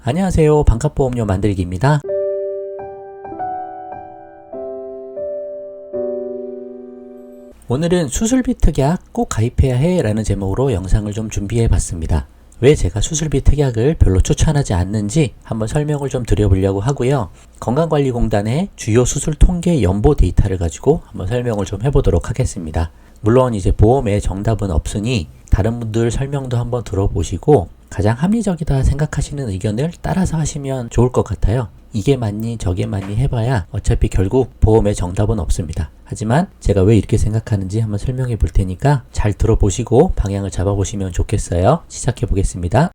안녕하세요. 반값보험료 만들기입니다. 오늘은 수술비 특약 꼭 가입해야 해 라는 제목으로 영상을 좀 준비해 봤습니다. 왜 제가 수술비 특약을 별로 추천하지 않는지 한번 설명을 좀 드려보려고 하고요. 건강관리공단의 주요 수술 통계 연보 데이터를 가지고 한번 설명을 좀 해보도록 하겠습니다. 물론 이제 보험에 정답은 없으니 다른 분들 설명도 한번 들어보시고 가장 합리적이다 생각하시는 의견을 따라서 하시면 좋을 것 같아요. 이게 맞니 저게 맞니 해봐야 어차피 결국 보험에 정답은 없습니다. 하지만 제가 왜 이렇게 생각하는지 한번 설명해 볼 테니까 잘 들어보시고 방향을 잡아보시면 좋겠어요. 시작해 보겠습니다.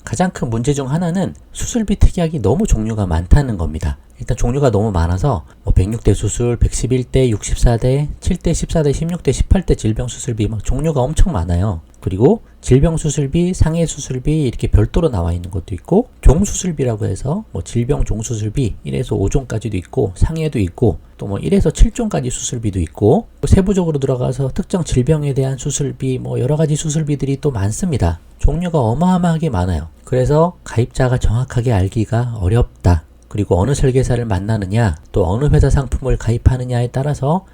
가장 큰 문제 중 하나는 수술비 특약이 너무 종류가 많다는 겁니다. 일단 종류가 너무 많아서 106대 수술, 111대, 64대, 7대, 14대, 16대, 18대 질병수술비 막 종류가 엄청 많아요. 그리고 질병수술비, 상해수술비 이렇게 별도로 나와 있는 것도 있고 종수술비라고 해서 질병 종수술비 1에서 5종까지도 있고 상해도 있고 또 1에서 7종까지 수술비도 있고 세부적으로 들어가서 특정 질병에 대한 수술비 여러가지 수술비들이 또 많습니다. 종류가 어마어마하게 많아요. 그래서 가입자가 정확하게 알기가 어렵다. 그리고 어느 설계사를 만나느냐 또 어느 회사 상품을 가입하느냐에 따라서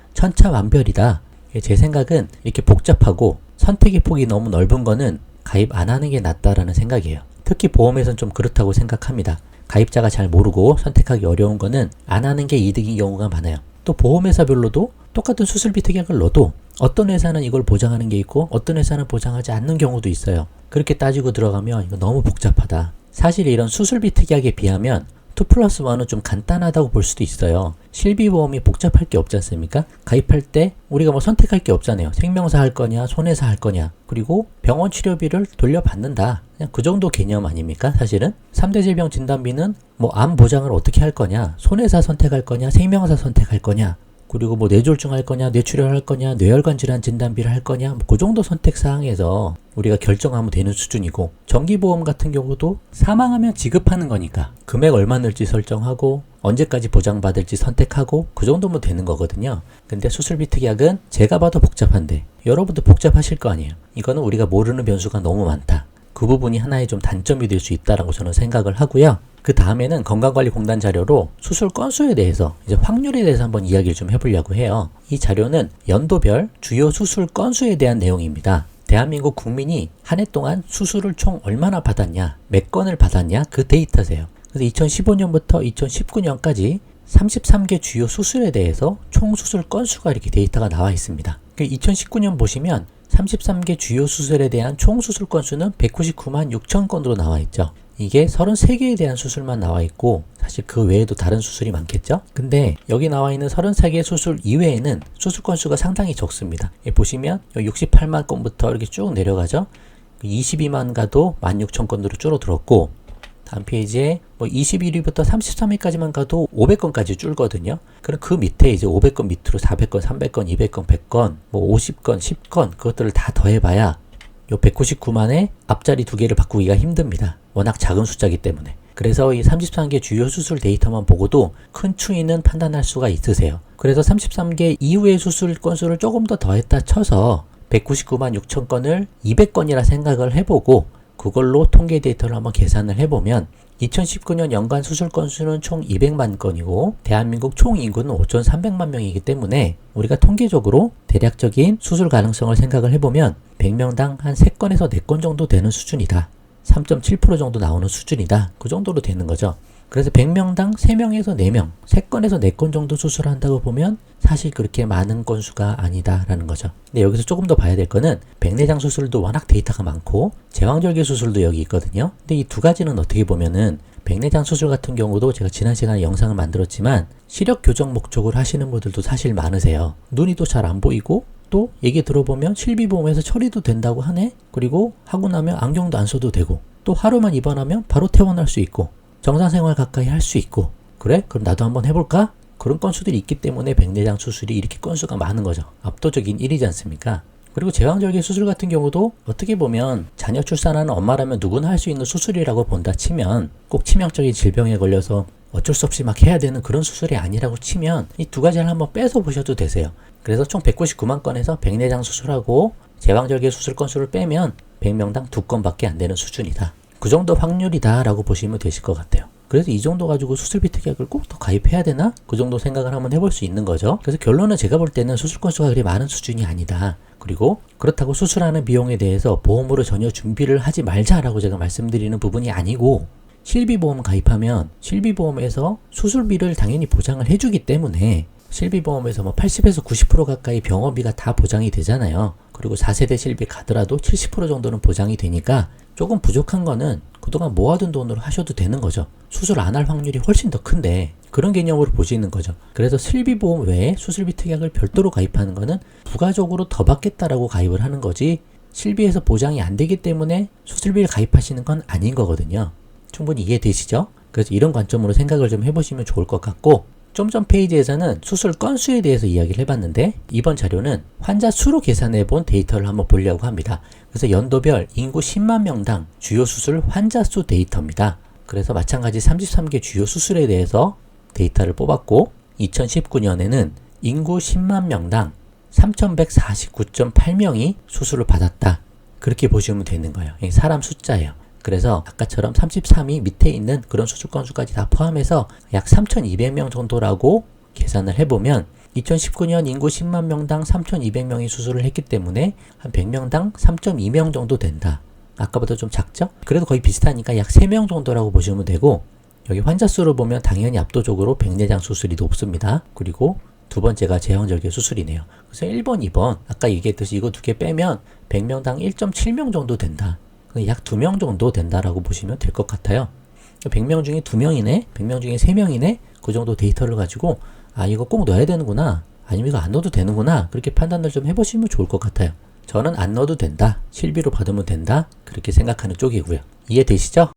천차만별이다. 제 생각은 이렇게 복잡하고 선택의 폭이 너무 넓은 거는 가입 안 하는 게 낫다라는 생각이에요. 특히 보험에선 좀 그렇다고 생각합니다. 가입자가 잘 모르고 선택하기 어려운 거는 안 하는 게 이득인 경우가 많아요. 또 보험회사별로도 똑같은 수술비 특약을 넣어도 어떤 회사는 이걸 보장하는 게 있고 어떤 회사는 보장하지 않는 경우도 있어요. 그렇게 따지고 들어가면 이거 너무 복잡하다. 사실 이런 수술비 특약에 비하면 2+1은 좀 간단하다고 볼 수도 있어요. 실비보험이 복잡할 게 없지 않습니까? 가입할 때 우리가 선택할 게 없잖아요. 생명사 할 거냐, 손해사 할 거냐, 그리고 병원 치료비를 돌려받는다. 그냥 그 정도 개념 아닙니까? 사실은 3대 질병 진단비는 암 보장을 어떻게 할 거냐, 손해사 선택할 거냐, 생명사 선택할 거냐, 그리고 뇌졸중 할 거냐, 뇌출혈 할 거냐, 뇌혈관 질환 진단비를 할 거냐, 그 정도 선택사항에서 우리가 결정하면 되는 수준이고, 정기보험 같은 경우도 사망하면 지급하는 거니까 금액 얼마 넣을지 설정하고 언제까지 보장받을지 선택하고 그 정도면 되는 거거든요. 근데 수술비 특약은 제가 봐도 복잡한데 여러분도 복잡하실 거 아니에요. 이거는 우리가 모르는 변수가 너무 많다. 그 부분이 하나의 좀 단점이 될 수 있다라고 저는 생각을 하고요. 그 다음에는 건강관리공단 자료로 수술 건수에 대해서 이제 확률에 대해서 한번 이야기를 좀 해보려고 해요. 이 자료는 연도별 주요 수술 건수에 대한 내용입니다. 대한민국 국민이 한 해 동안 수술을 총 얼마나 받았냐, 몇 건을 받았냐 그 데이터세요. 그래서 2015년부터 2019년까지 33개 주요 수술에 대해서 총 수술 건수가 이렇게 데이터가 나와 있습니다. 2019년 보시면 33개 주요 수술에 대한 총 수술 건수는 199만 6천 건으로 나와 있죠. 이게 33개에 대한 수술만 나와 있고 사실 그 외에도 다른 수술이 많겠죠? 근데 여기 나와 있는 33개 수술 이외에는 수술 건수가 상당히 적습니다. 보시면 68만 건부터 이렇게 쭉 내려가죠. 22만 가도 16,000건으로 줄어들었고 다음 페이지에 21위부터 33위까지만 가도 500건까지 줄거든요. 그럼 그 밑에 이제 500건 밑으로 400건, 300건, 200건, 100건, 50건, 10건 그것들을 다 더해봐야 요 199만의 앞자리 두 개를 바꾸기가 힘듭니다. 워낙 작은 숫자이기 때문에. 그래서 이 33개 주요 수술 데이터만 보고도 큰 추이는 판단할 수가 있으세요. 그래서 33개 이후의 수술 건수를 조금 더 더했다 쳐서 199만 6천 건을 200건이라 생각을 해보고 그걸로 통계 데이터를 한번 계산을 해보면 2019년 연간 수술 건수는 총 200만 건이고 대한민국 총 인구는 5,300만 명이기 때문에 우리가 통계적으로 대략적인 수술 가능성을 생각을 해보면 100명당 한 3건에서 4건 정도 되는 수준이다. 3.7% 정도 나오는 수준이다. 그 정도로 되는 거죠. 그래서 100명당 3명에서 4명, 3건에서 4건 정도 수술한다고 보면 사실 그렇게 많은 건수가 아니다라는 거죠. 근데 여기서 조금 더 봐야 될 거는 백내장 수술도 워낙 데이터가 많고 제왕절개 수술도 여기 있거든요. 근데 이 두 가지는 어떻게 보면은 백내장 수술 같은 경우도 제가 지난 시간에 영상을 만들었지만 시력 교정 목적으로 하시는 분들도 사실 많으세요. 눈이 또 잘 안 보이고 또 얘기 들어보면 실비보험에서 처리도 된다고 하네? 그리고 하고 나면 안경도 안 써도 되고 또 하루만 입원하면 바로 퇴원할 수 있고 정상생활 가까이 할 수 있고 그래? 그럼 나도 한번 해볼까? 그런 건수들이 있기 때문에 백내장 수술이 이렇게 건수가 많은 거죠. 압도적인 1위지 않습니까? 그리고 제왕절개 수술 같은 경우도 어떻게 보면 자녀 출산하는 엄마라면 누구나 할 수 있는 수술이라고 본다 치면 꼭 치명적인 질병에 걸려서 어쩔 수 없이 막 해야 되는 그런 수술이 아니라고 치면 이 두 가지를 한번 빼서 보셔도 되세요. 그래서 총 199만 건에서 백내장 수술하고 제왕절개 수술 건수를 빼면 100명당 2건밖에 안 되는 수준이다. 그 정도 확률이다 라고 보시면 되실 것 같아요. 그래서 이 정도 가지고 수술비 특약을 꼭 더 가입해야 되나? 그 정도 생각을 한번 해볼 수 있는 거죠. 그래서 결론은 제가 볼 때는 수술 건수가 그리 많은 수준이 아니다. 그리고 그렇다고 수술하는 비용에 대해서 보험으로 전혀 준비를 하지 말자라고 제가 말씀드리는 부분이 아니고, 실비보험 가입하면 실비보험에서 수술비를 당연히 보장을 해주기 때문에 실비보험에서 뭐 80에서 90% 가까이 병원비가 다 보장이 되잖아요. 그리고 4세대 실비 가더라도 70% 정도는 보장이 되니까 조금 부족한 거는 그동안 모아둔 돈으로 하셔도 되는 거죠. 수술 안 할 확률이 훨씬 더 큰데 그런 개념으로 보시는 거죠. 그래서 실비보험 외에 수술비 특약을 별도로 가입하는 거는 부가적으로 더 받겠다라고 가입을 하는 거지, 실비에서 보장이 안 되기 때문에 수술비를 가입하시는 건 아닌 거거든요. 충분히 이해되시죠? 그래서 이런 관점으로 생각을 좀 해보시면 좋을 것 같고, 좀 전 페이지에서는 수술 건수에 대해서 이야기를 해봤는데, 이번 자료는 환자 수로 계산해 본 데이터를 한번 보려고 합니다. 그래서 연도별 인구 10만 명당 주요 수술 환자 수 데이터입니다. 그래서 마찬가지 33개 주요 수술에 대해서 데이터를 뽑았고, 2019년에는 인구 10만 명당 3,149.8명이 수술을 받았다. 그렇게 보시면 되는 거예요. 이게 사람 숫자예요. 그래서 아까처럼 33이 밑에 있는 그런 수술 건수까지 다 포함해서 약 3,200명 정도라고 계산을 해보면 2019년 인구 10만 명당 3,200명이 수술을 했기 때문에 한 100명당 3.2명 정도 된다. 아까보다 좀 작죠? 그래도 거의 비슷하니까 약 3명 정도라고 보시면 되고, 여기 환자 수를 보면 당연히 압도적으로 백내장 수술이 높습니다. 그리고 두 번째가 제왕절개 수술이네요. 그래서 1번, 2번 아까 얘기했듯이 이거 두 개 빼면 100명당 1.7명 정도 된다. 약 2명 정도 된다라고 보시면 될 것 같아요. 100명 중에 2명이네, 100명 중에 3명이네, 그 정도 데이터를 가지고 아, 이거 꼭 넣어야 되는구나, 아니면 이거 안 넣어도 되는구나, 그렇게 판단을 좀 해보시면 좋을 것 같아요. 저는 안 넣어도 된다, 실비로 받으면 된다, 그렇게 생각하는 쪽이고요. 이해되시죠?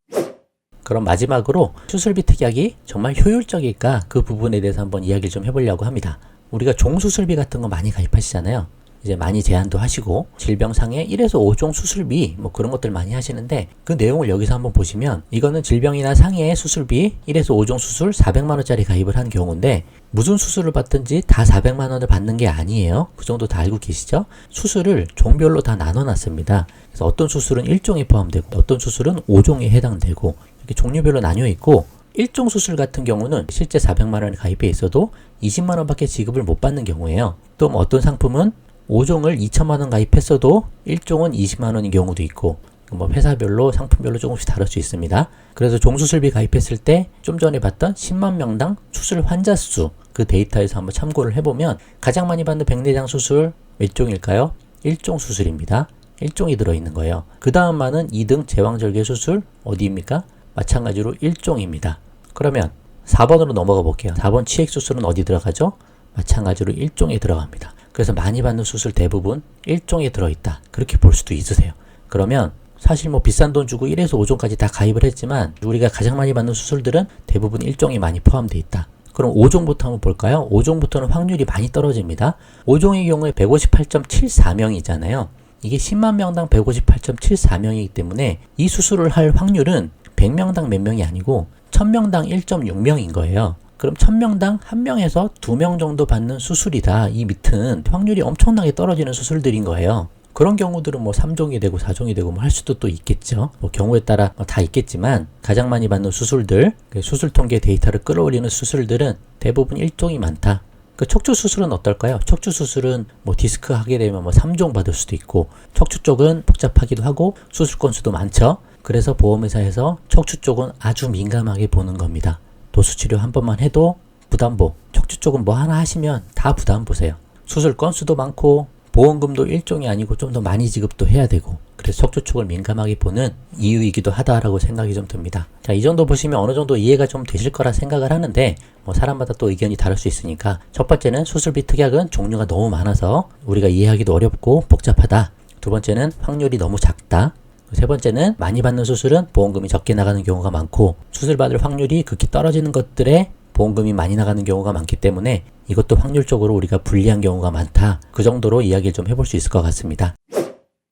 그럼 마지막으로 수술비 특약이 정말 효율적일까, 그 부분에 대해서 한번 이야기를 좀 해보려고 합니다. 우리가 종수술비 같은 거 많이 가입하시잖아요. 이제 많이 제한도 하시고 질병상의 1에서 5종 수술비 뭐 그런 것들 많이 하시는데, 그 내용을 여기서 한번 보시면 이거는 질병이나 상해의 수술비 1에서 5종 수술 400만원짜리 가입을 한 경우인데, 무슨 수술을 받든지 다 400만원을 받는 게 아니에요. 그 정도 다 알고 계시죠? 수술을 종별로 다 나눠놨습니다. 그래서 어떤 수술은 1종에 포함되고 어떤 수술은 5종에 해당되고 이렇게 종류별로 나뉘어 있고, 1종 수술 같은 경우는 실제 400만원이 가입해 있어도 20만원밖에 지급을 못 받는 경우예요. 또 뭐 어떤 상품은 5종을 2천만원 가입했어도 1종은 20만원인 경우도 있고, 뭐 회사별로 상품별로 조금씩 다를 수 있습니다. 그래서 종수술비 가입했을 때 좀 전에 봤던 10만 명당 수술 환자 수, 그 데이터에서 한번 참고를 해보면 가장 많이 받는 백내장 수술 몇 종일까요? 1종 수술입니다. 1종이 들어있는 거예요. 그 다음만은 2등 제왕절개 수술 어디입니까? 마찬가지로 1종입니다. 그러면 4번으로 넘어가 볼게요. 4번 치액 수술은 어디 들어가죠? 마찬가지로 1종에 들어갑니다. 그래서 많이 받는 수술 대부분 1종에 들어있다, 그렇게 볼 수도 있으세요. 그러면 사실 뭐 비싼 돈 주고 1에서 5종까지 다 가입을 했지만 우리가 가장 많이 받는 수술들은 대부분 1종이 많이 포함되어 있다. 그럼 5종부터 한번 볼까요? 5종부터는 확률이 많이 떨어집니다. 5종의 경우에 158.74명이잖아요. 이게 10만 명당 158.74명이기 때문에 이 수술을 할 확률은 100명당 몇 명이 아니고 1000명당 1.6명인 거예요. 그럼 1000명당 1명에서 2명 정도 받는 수술이다. 이 밑은 확률이 엄청나게 떨어지는 수술들인 거예요. 그런 경우들은 뭐 3종이 되고 4종이 되고 뭐 할 수도 또 있겠죠. 뭐 경우에 따라 다 있겠지만 가장 많이 받는 수술들, 수술 통계 데이터를 끌어올리는 수술들은 대부분 1종이 많다. 그 척추 수술은 어떨까요? 척추 수술은 뭐 디스크 하게 되면 뭐 3종 받을 수도 있고, 척추 쪽은 복잡하기도 하고 수술 건수도 많죠. 그래서 보험회사에서 척추 쪽은 아주 민감하게 보는 겁니다. 도수치료 한 번만 해도 부담보, 척추 쪽은 뭐 하나 하시면 다 부담 보세요. 수술 건수도 많고 보험금도 1종이 아니고 좀 더 많이 지급도 해야 되고, 그래서 척추 쪽을 민감하게 보는 이유이기도 하다라고 생각이 좀 듭니다. 자, 이 정도 보시면 어느 정도 이해가 좀 되실 거라 생각을 하는데, 뭐 사람마다 또 의견이 다를 수 있으니까, 첫 번째는 수술비 특약은 종류가 너무 많아서 우리가 이해하기도 어렵고 복잡하다. 두 번째는 확률이 너무 작다. 세 번째는 많이 받는 수술은 보험금이 적게 나가는 경우가 많고, 수술 받을 확률이 극히 떨어지는 것들에 보험금이 많이 나가는 경우가 많기 때문에 이것도 확률적으로 우리가 불리한 경우가 많다. 그 정도로 이야기를 좀 해볼 수 있을 것 같습니다.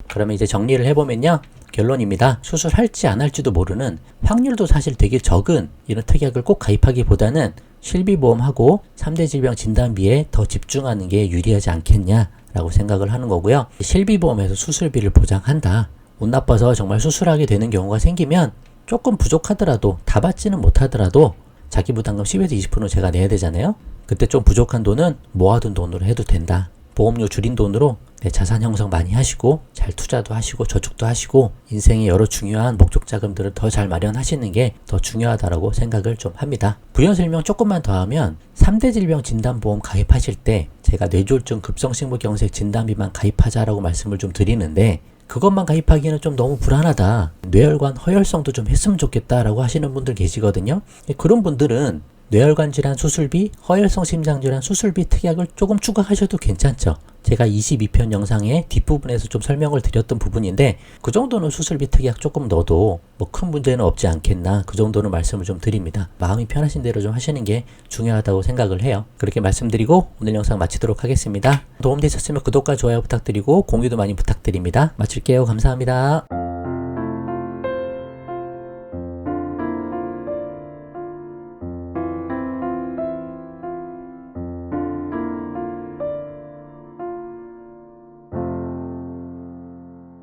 그러면 이제 정리를 해보면요, 결론입니다. 수술할지 안 할지도 모르는, 확률도 사실 되게 적은 이런 특약을 꼭 가입하기보다는 실비보험하고 3대 질병 진단비에 더 집중하는 게 유리하지 않겠냐라고 생각을 하는 거고요. 실비보험에서 수술비를 보장한다. 운 나빠서 정말 수술하게 되는 경우가 생기면 조금 부족하더라도 다 받지는 못하더라도 자기 부담금 10에서 20%는 제가 내야 되잖아요. 그때 좀 부족한 돈은 모아둔 돈으로 해도 된다. 보험료 줄인 돈으로 내 자산 형성 많이 하시고 잘 투자도 하시고 저축도 하시고 인생의 여러 중요한 목적 자금들을 더 잘 마련하시는 게 더 중요하다라고 생각을 좀 합니다. 부연 설명 조금만 더 하면 3대 질병 진단보험 가입하실 때 제가 뇌졸중 급성식물경색 진단비만 가입하자라고 말씀을 좀 드리는데 그것만 가입하기에는 좀 너무 불안하다. 뇌혈관 허혈성도 좀 했으면 좋겠다라고 하시는 분들 계시거든요. 그런 분들은 뇌혈관 질환 수술비, 허혈성 심장질환 수술비 특약을 조금 추가하셔도 괜찮죠. 제가 22편 영상의 뒷부분에서 좀 설명을 드렸던 부분인데 그 정도는 수술비 특약 조금 넣어도 뭐 큰 문제는 없지 않겠나, 그 정도는 말씀을 좀 드립니다. 마음이 편하신 대로 좀 하시는 게 중요하다고 생각을 해요. 그렇게 말씀드리고 오늘 영상 마치도록 하겠습니다. 도움되셨으면 구독과 좋아요 부탁드리고 공유도 많이 부탁드립니다. 마칠게요. 감사합니다.